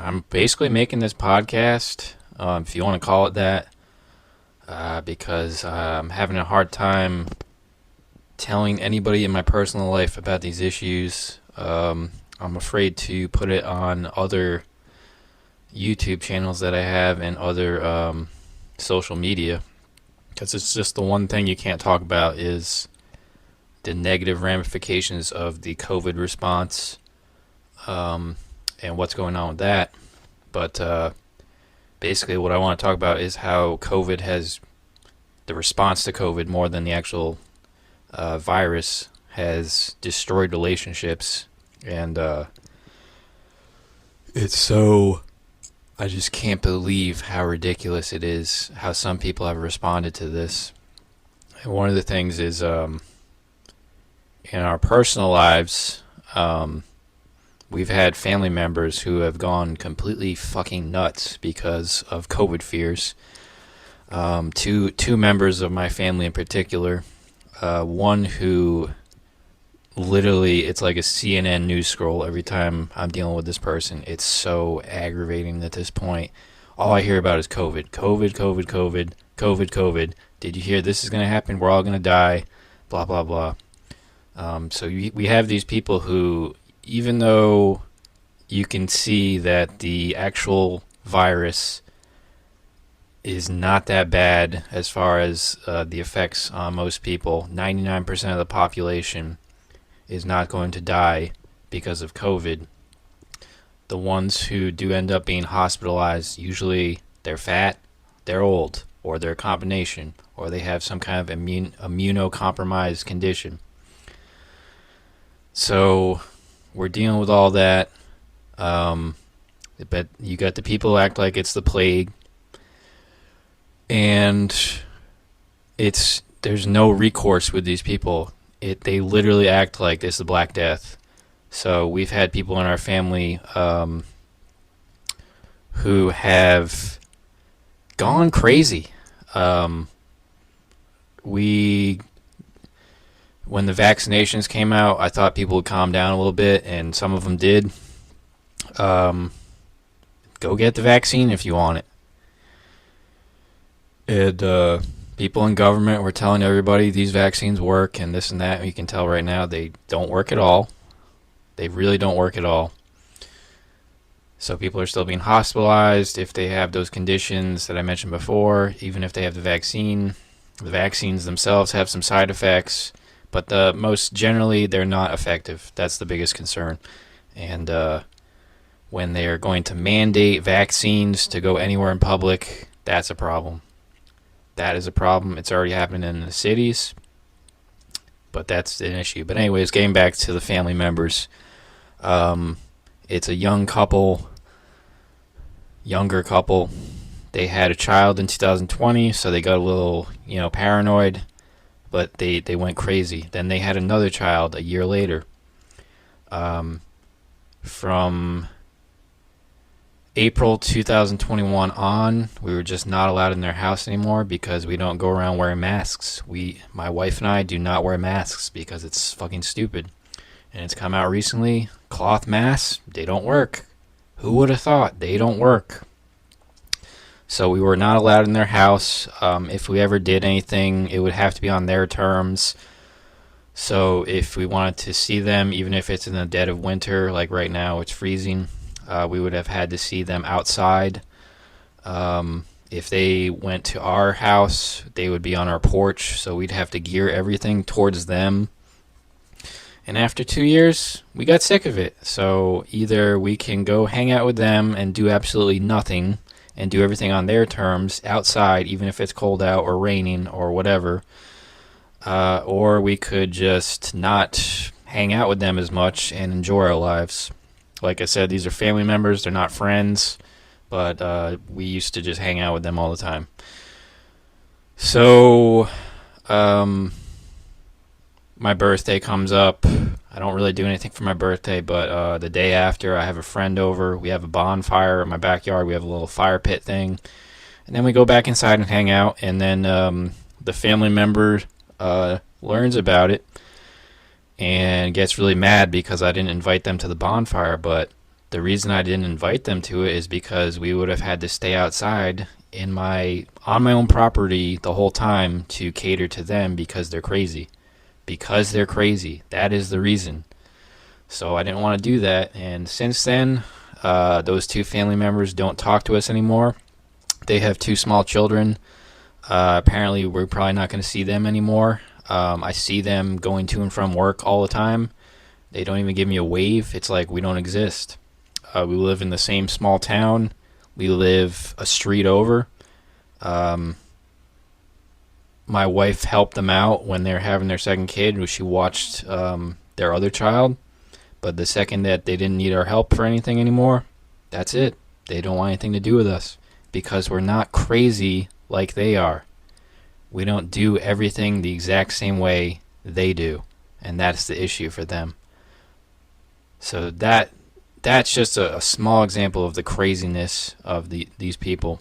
I'm basically making this podcast, if you want to call it that, because I'm having a hard time telling anybody in my personal life about these issues. I'm afraid to put it on other YouTube channels that I have and other social media, because it's just the one thing you can't talk about is the negative ramifications of the COVID response, and what's going on with that. But basically what I want to talk about is how the response to COVID more than the actual virus has destroyed relationships. And I just can't believe how ridiculous it is how some people have responded to this. And one of the things is, in our personal lives, we've had family members who have gone completely fucking nuts because of COVID fears. Two members of my family in particular, one who literally, it's like a CNN news scroll every time I'm dealing with this person. It's so aggravating at this point. All I hear about is COVID. COVID, COVID, COVID, COVID, COVID. Did you hear this is going to happen? We're all going to die. Blah, blah, blah. So we have these people who, even though you can see that the actual virus is not that bad as far as the effects on most people, 99% of the population is not going to die because of COVID. The ones who do end up being hospitalized, usually they're fat, they're old, or they're a combination, or they have some kind of immunocompromised condition. So we're dealing with all that. But you got the people who act like it's the plague, and there's no recourse with these people. They literally act like this is the Black Death. So we've had people in our family who have gone crazy. When the vaccinations came out, I thought people would calm down a little bit, and some of them did. Go get the vaccine if you want it. And people in government were telling everybody these vaccines work and this and that. And you can tell right now they don't work at all. They really don't work at all. So people are still being hospitalized if they have those conditions that I mentioned before. Even if they have the vaccine, the vaccines themselves have some side effects. But most generally, they're not effective. That's the biggest concern. And when they're going to mandate vaccines to go anywhere in public, that's a problem. That is a problem. It's already happening in the cities, but that's an issue. But anyways, getting back to the family members, it's a younger couple. They had a child in 2020, so they got a little, paranoid, but they went crazy. Then they had another child a year later. From April 2021 on, we were just not allowed in their house anymore because we don't go around wearing masks. My wife and I do not wear masks because it's fucking stupid. And it's come out recently, cloth masks, they don't work. Who would have thought? They don't work. So we were not allowed in their house. If we ever did anything, it would have to be on their terms. So if we wanted to see them, even if it's in the dead of winter, like right now it's freezing, we would have had to see them outside. If they went to our house, they would be on our porch, so we'd have to gear everything towards them. And after 2 years, we got sick of it. So either we can go hang out with them and do absolutely nothing and do everything on their terms outside, even if it's cold out or raining or whatever, or we could just not hang out with them as much and enjoy our lives. Like I said, these are family members. They're not friends, but we used to just hang out with them all the time. So my birthday comes up. I don't really do anything for my birthday, but the day after, I have a friend over. We have a bonfire in my backyard. We have a little fire pit thing. And then we go back inside and hang out. And then the family member learns about it and gets really mad because I didn't invite them to the bonfire. But The reason I didn't invite them to it is because we would have had to stay outside on my own property the whole time to cater to them because they're crazy. Because they're crazy. That is the reason. So I didn't want to do that. And since then, those two family members don't talk to us anymore. They have two small children. Apparently, we're probably not going to see them anymore. I see them going to and from work all the time. They don't even give me a wave. It's like we don't exist. We live in the same small town. We live a street over. My wife helped them out when they're having their second kid. She watched their other child. But the second that they didn't need our help for anything anymore, that's it. They don't want anything to do with us because we're not crazy like they are. We don't do everything the exact same way they do, and that's the issue for them. So that's just a small example of the craziness of these people.